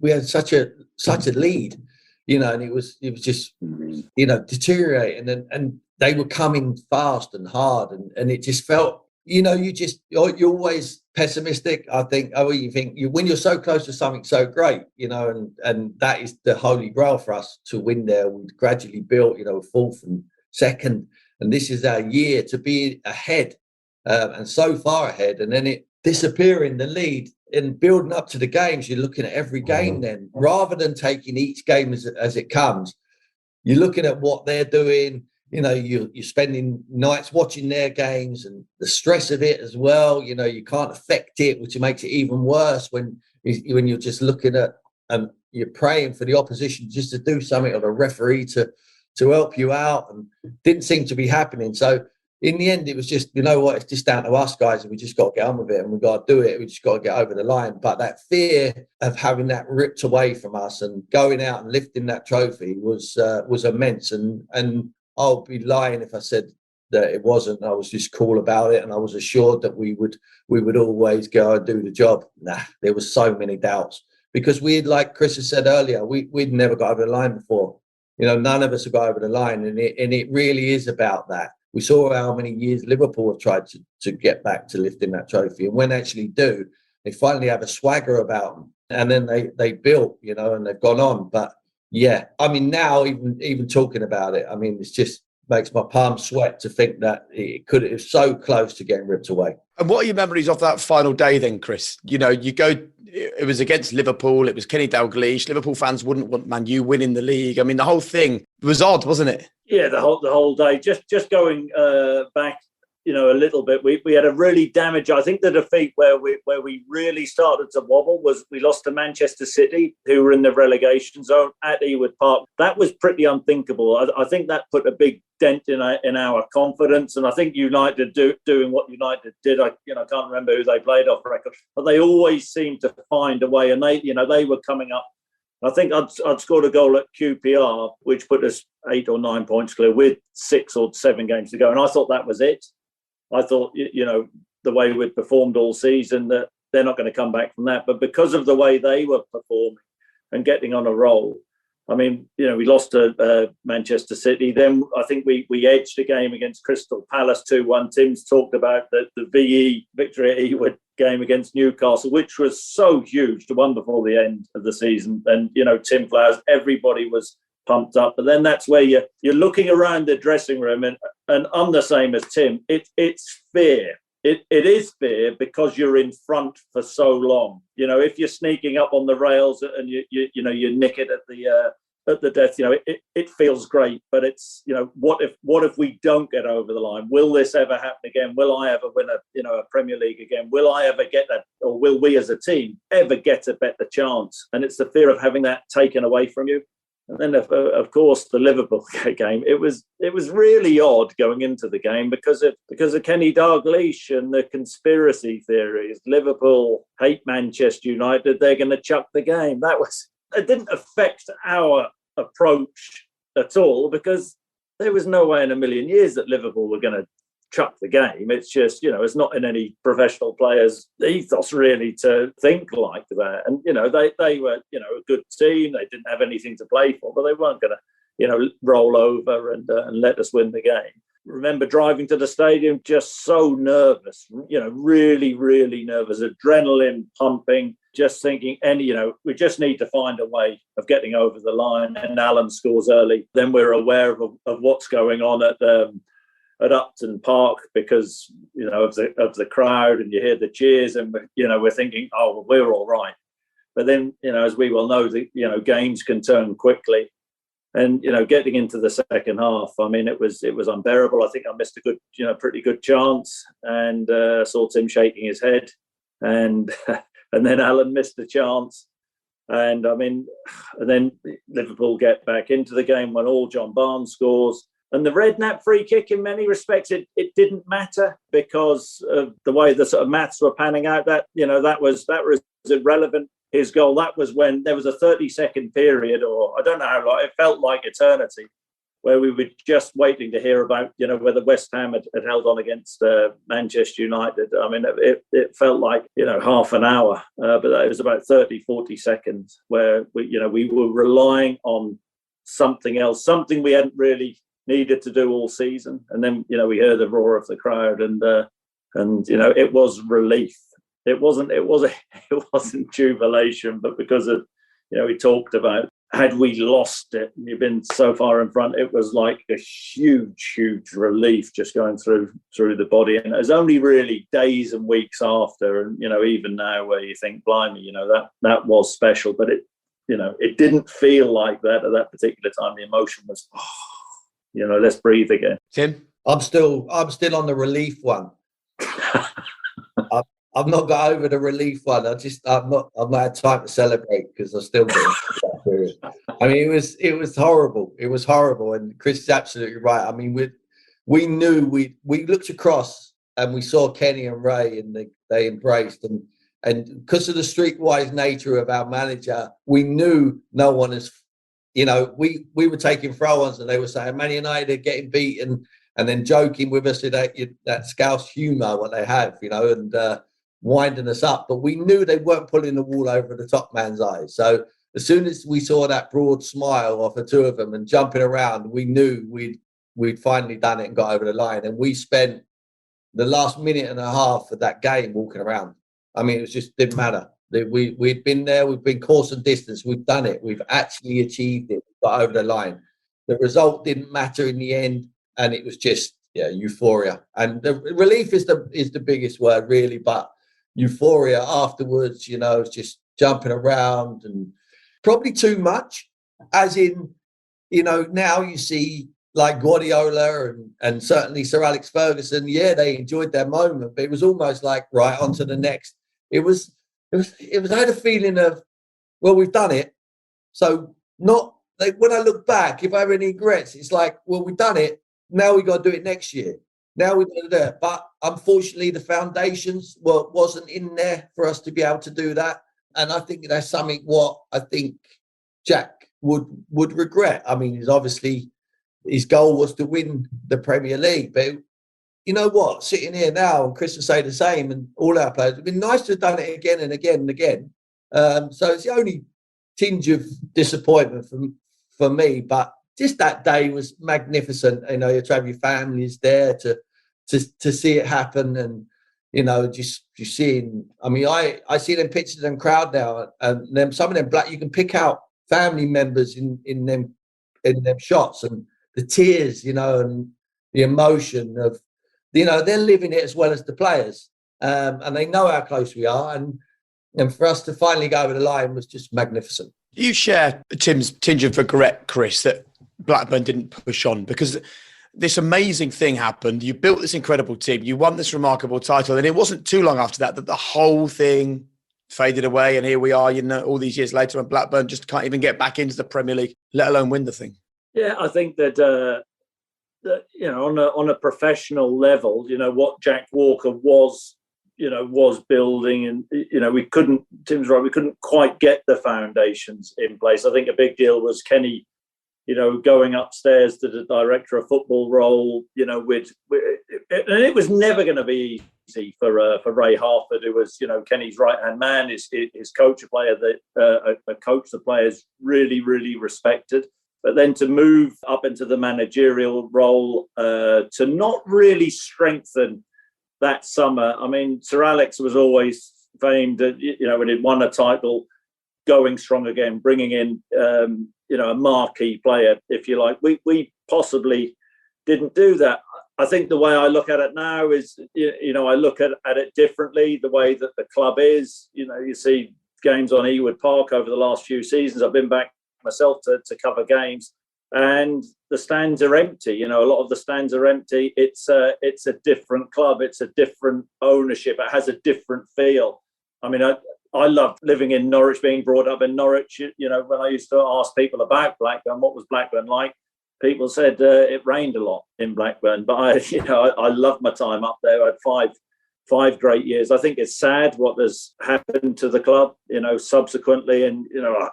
We had such a lead. and it was just, deteriorating, and they were coming fast and hard, and it just felt, you're always pessimistic. I think, when you're so close to something so great, and that is the holy grail for us to win there. We gradually built, fourth and second, and this is our year to be ahead, and so far ahead, and then it disappearing the lead and building up to the games. You're looking at every game then, rather than taking each game as it comes. You're looking at what they're doing. You're spending nights watching their games, and the stress of it as well. You can't affect it, which makes it even worse when you're just looking at, you're praying for the opposition just to do something, or the referee to help you out, and didn't seem to be happening. So in the end, it was just, it's just down to us guys, and we just got to get on with it, and we got to do it. We just got to get over the line. But that fear of having that ripped away from us and going out and lifting that trophy was immense. And I'll be lying if I said that it wasn't. I was just cool about it, and I was assured that we would always go and do the job. Nah, there was so many doubts, because like Chris has said earlier, we'd never got over the line before. None of us have got over the line, and it really is about that. We saw how many years Liverpool have tried to get back to lifting that trophy, and when they actually do, they finally have a swagger about them, and then they built, and they've gone on. But yeah, now even talking about it, it's just makes my palms sweat to think that it was so close to getting ripped away. And what are your memories of that final day then, Chris? It was against Liverpool. It was Kenny Dalglish. Liverpool fans wouldn't want Man U winning the league. The whole thing was odd, wasn't it? Yeah, the whole day. Just going back, a little bit. We had a really damaged. I think the defeat where we really started to wobble was we lost to Manchester City, who were in the relegation zone at Ewood Park. That was pretty unthinkable. I think that put a big dent in our confidence, and I think United doing what United did. I can't remember who they played off record, but they always seemed to find a way, and they were coming up. I think I'd scored a goal at QPR, which put us 8 or 9 points clear with 6 or 7 games to go. And I thought that was it. I thought, the way we'd performed all season, that they're not going to come back from that. But because of the way they were performing and getting on a roll, we lost to Manchester City. Then I think we edged a game against Crystal Palace 2-1. Tim's talked about the VE victory at Ewood game against Newcastle, which was so huge, the one before the end of the season. And, Tim Flowers, everybody was pumped up. But then that's where you're looking around the dressing room, and I'm the same as Tim. It's fear. It is fear, because you're in front for so long. If you're sneaking up on the rails and you nick it at the death, it feels great. But it's, what if we don't get over the line? Will this ever happen again? Will I ever win a Premier League again? Will I ever get that, or will we as a team ever get a better chance? And it's the fear of having that taken away from you. And then, of course, the Liverpool game. It was really odd going into the game because of Kenny Dalglish and the conspiracy theories. Liverpool hate Manchester United. They're going to chuck the game. It didn't affect our approach at all, because there was no way in a million years that Liverpool were going to chuck the game. It's just, it's not in any professional player's ethos really to think like that. And, they were, a good team. They didn't have anything to play for, but they weren't going to, roll over and let us win the game. Remember driving to the stadium, just so nervous, really, really nervous, adrenaline pumping, just thinking, and, we just need to find a way of getting over the line. And Alan scores early. Then we're aware of what's going on at Upton Park, because of the crowd, and you hear the cheers, and we're thinking, oh, well, we're all right. But then, as we well know, games can turn quickly, and getting into the second half, it was unbearable. I think I missed a good, pretty good chance, and saw Tim shaking his head, and and then Alan missed the chance, and then Liverpool get back into the game when all John Barnes scores. And the Redknapp free kick, in many respects, it didn't matter, because of the way the sort of maths were panning out. That was irrelevant. His goal, that was when there was a 30-second period, or I don't know how long, it felt like eternity, where we were just waiting to hear about, whether West Ham had held on against Manchester United. It felt like, half an hour, but it was about 30, 40 seconds where we were relying on something else, something we hadn't really needed to do all season. And then, we heard the roar of the crowd, and it was relief. It wasn't jubilation, but because of, we talked about, had we lost it, you've been so far in front, it was like a huge, huge relief just going through the body. And it was only really days and weeks after, and, even now where you think, blimey, that was special, but it didn't feel like that at that particular time. The emotion was, let's breathe again. Tim? I'm still on the relief one. I've not got over the relief one. I've not had time to celebrate because I'm still getting that period. I mean, it was horrible. It was horrible. And Chris is absolutely right. I mean, we knew we looked across and we saw Kenny and Ray, and they embraced, and because of the streetwise nature of our manager, we knew no one is, we were taking throw-ons and they were saying Man United are getting beaten, and then joking with us that Scouse humour what they have, and winding us up. But we knew they weren't pulling the wool over the top man's eyes. So as soon as we saw that broad smile off the two of them and jumping around, we knew we'd finally done it and got over the line. And we spent the last minute and a half of that game walking around. I mean, it just didn't matter. We'd been there, we've been course and distance, we've done it, we've actually achieved it, got over the line. The result didn't matter in the end, and it was just euphoria. And the relief is the biggest word, really, but euphoria afterwards, just jumping around, and probably too much, as in, now you see like Guardiola and certainly Sir Alex Ferguson, they enjoyed their moment, but it was almost like, right, on to the next. I had a feeling of, well, we've done it. So not like when I look back, if I have any regrets, it's like, well, we've done it. Now we got to do it next year. Now we're going to do it. But unfortunately, the foundations wasn't in there for us to be able to do that. And I think that's something what I think Jack would regret. I mean, obviously his goal was to win the Premier League. But you know what? Sitting here now, and Chris will say the same, and all our players, it'd been nice to have done it again and again and again. So it's the only tinge of disappointment for me. But just that day was magnificent. You to have your families there to see it happen, and just seeing. I mean, I see them pictures of them crowd now, and them some of them black. You can pick out family members in them shots, and the tears, and the emotion of, they're living it as well as the players, and they know how close we are, and for us to finally go over the line was just magnificent. Do you share Tim's tinge of regret, Chris, that Blackburn didn't push on? Because this amazing thing happened. You built this incredible team. You won this remarkable title. And it wasn't too long after that the whole thing faded away. And here we are, all these years later, and Blackburn just can't even get back into the Premier League, let alone win the thing. Yeah, I think that, on a professional level, what Jack Walker was building, and, we couldn't, Tim's right, we couldn't quite get the foundations in place. I think a big deal was Kenny, going upstairs to the director of football role, and it was never going to be easy for Ray Harford, who was, Kenny's right-hand man, his coach, a player that a coach the players really, really respected. But then to move up into the managerial role, to not really strengthen that summer. I mean, Sir Alex was always famed that, when he'd won a title, going strong again, bringing in, a marquee player, if you like. We possibly didn't do that. I think the way I look at it now is, I look at it differently, the way that the club is. You see games on Ewood Park over the last few seasons. I've been back myself to cover games, and the stands are empty. A lot of the stands are empty. It's a different club. It's a different ownership. It has a different feel. I mean, I loved living in Norwich, being brought up in Norwich. When I used to ask people about Blackburn, what was Blackburn like? People said it rained a lot in Blackburn, but I loved my time up there. I had five great years. I think it's sad what has happened to the club, subsequently. And,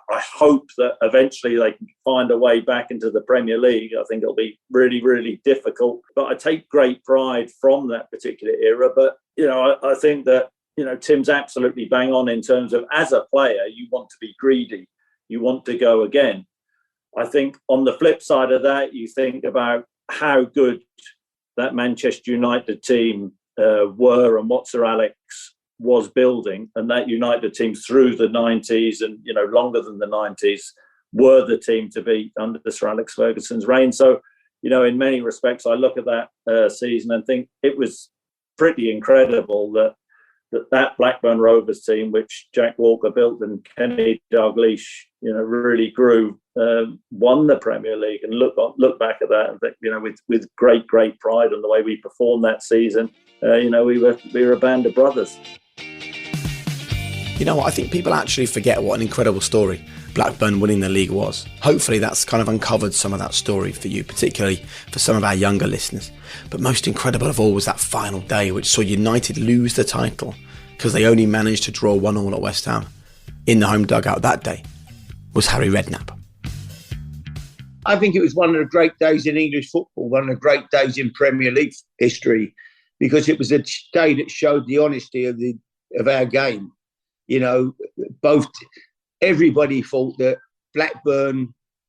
I hope that eventually they can find a way back into the Premier League. I think it'll be really, really difficult. But I take great pride from that particular era. But, I think that, Tim's absolutely bang on in terms of, as a player, you want to be greedy. You want to go again. I think on the flip side of that, you think about how good that Manchester United team were and what Sir Alex was building, and that United team through the 90s and, you know, longer than the 90s were the team to beat under Sir Alex Ferguson's reign. So, you know, in many respects, I look at that season and think it was pretty incredible that Blackburn Rovers team, which Jack Walker built and Kenny Dalglish, you know, really grew, won the Premier League. And look back at that and think, you know, with great pride on the way we performed that season. You know, we were a band of brothers. You know what? I think people actually forget what an incredible story Blackburn winning the league was. Hopefully that's kind of uncovered some of that story for you, particularly for some of our younger listeners. But most incredible of all was that final day, which saw United lose the title because they only managed to draw 1-1 at West Ham. In the home dugout that day was Harry Redknapp. I think it was one of the great days in English football, one of the great days in Premier League history, because it was a day that showed the honesty of our game. You know, everybody thought that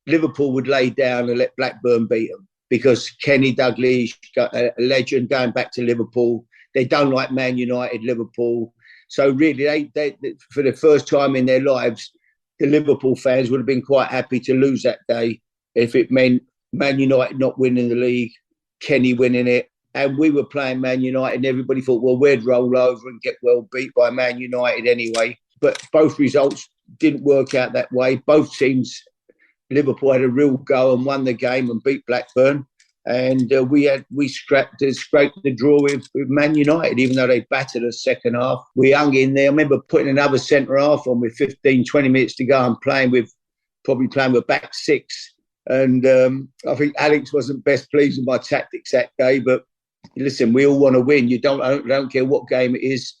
Liverpool would lay down and let Blackburn beat them because Kenny Dalglish, a legend going back to Liverpool, they don't like Man United, Liverpool. So really, they for the first time in their lives, the Liverpool fans would have been quite happy to lose that day if it meant Man United not winning the league, Kenny winning it. And we were playing Man United and everybody thought, well, we'd roll over and get well beat by Man United anyway. But both results didn't work out that way. Both teams, Liverpool had a real go and won the game and beat Blackburn. And we scraped the draw with Man United, even though they battered us second half. We hung in there. I remember putting another centre half on with 15, 20 minutes to go and probably playing with back six. And I think Alex wasn't best pleased with my tactics that day, but listen, we all want to win. I don't care what game it is.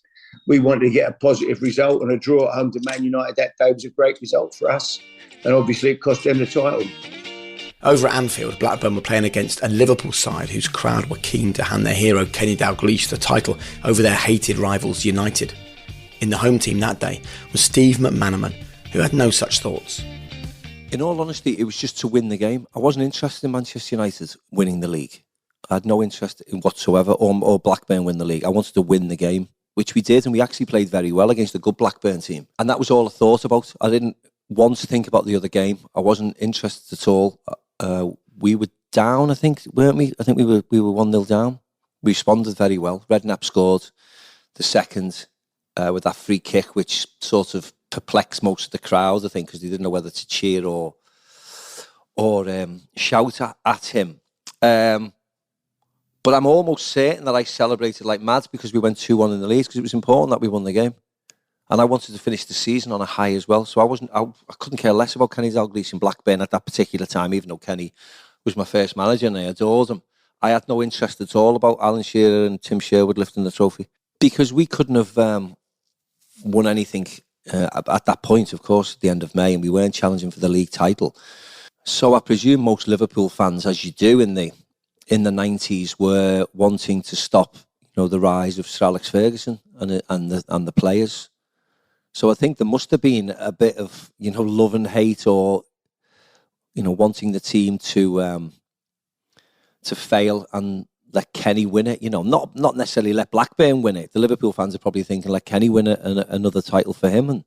We wanted to get a positive result, and a draw at home to Man United that day was a great result for us. And obviously it cost them the title. Over at Anfield, Blackburn were playing against a Liverpool side whose crowd were keen to hand their hero Kenny Dalglish the title over their hated rivals United. In the home team that day was Steve McManaman, who had no such thoughts. In all honesty, it was just to win the game. I wasn't interested in Manchester United winning the league. I had no interest in whatsoever, or Blackburn win the league. I wanted to win the game, which we did, and we actually played very well against a good Blackburn team. And that was all I thought about. I didn't want to think about the other game. I wasn't interested at all. We were down, I think, weren't we? I think we were 1-0 down. We responded very well. Redknapp scored the second with that free kick, which sort of perplexed most of the crowd, I think, because they didn't know whether to cheer or shout at him. But I'm almost certain that I celebrated like mad because we went 2-1 in the lead, because it was important that we won the game. And I wanted to finish the season on a high as well. So I couldn't care less about Kenny Dalglish in Blackburn at that particular time, even though Kenny was my first manager and I adored him. I had no interest at all about Alan Shearer and Tim Sherwood lifting the trophy, because we couldn't have won anything at that point, of course, at the end of May, and we weren't challenging for the league title. So I presume most Liverpool fans, as you do in the 90s, were wanting to stop, the rise of Sir Alex Ferguson and the players. So I think there must have been a bit of, love and hate, or, wanting the team to fail and let Kenny win it. Not necessarily let Blackburn win it. The Liverpool fans are probably thinking, let Kenny win another title for him. And,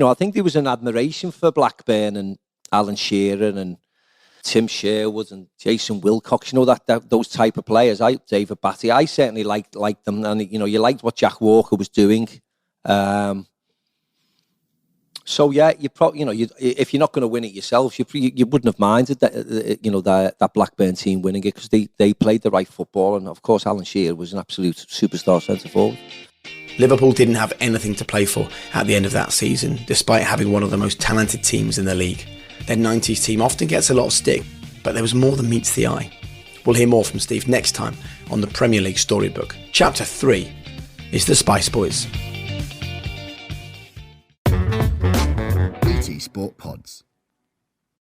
I think there was an admiration for Blackburn and Alan Shearer and Tim Sherwood and Jason Wilcox, those type of players. David Batty, I certainly liked them. And, you liked what Jack Walker was doing. So yeah, you probably, if you're not going to win it yourself, you wouldn't have minded that, that Blackburn team winning it, because they played the right football, and of course Alan Shearer was an absolute superstar centre forward. Liverpool didn't have anything to play for at the end of that season, despite having one of the most talented teams in the league. Their 90s team often gets a lot of stick, but there was more than meets the eye. We'll hear more from Steve next time on the Premier League Storybook. Chapter 3 is the Spice Boys. BT Sport Pods.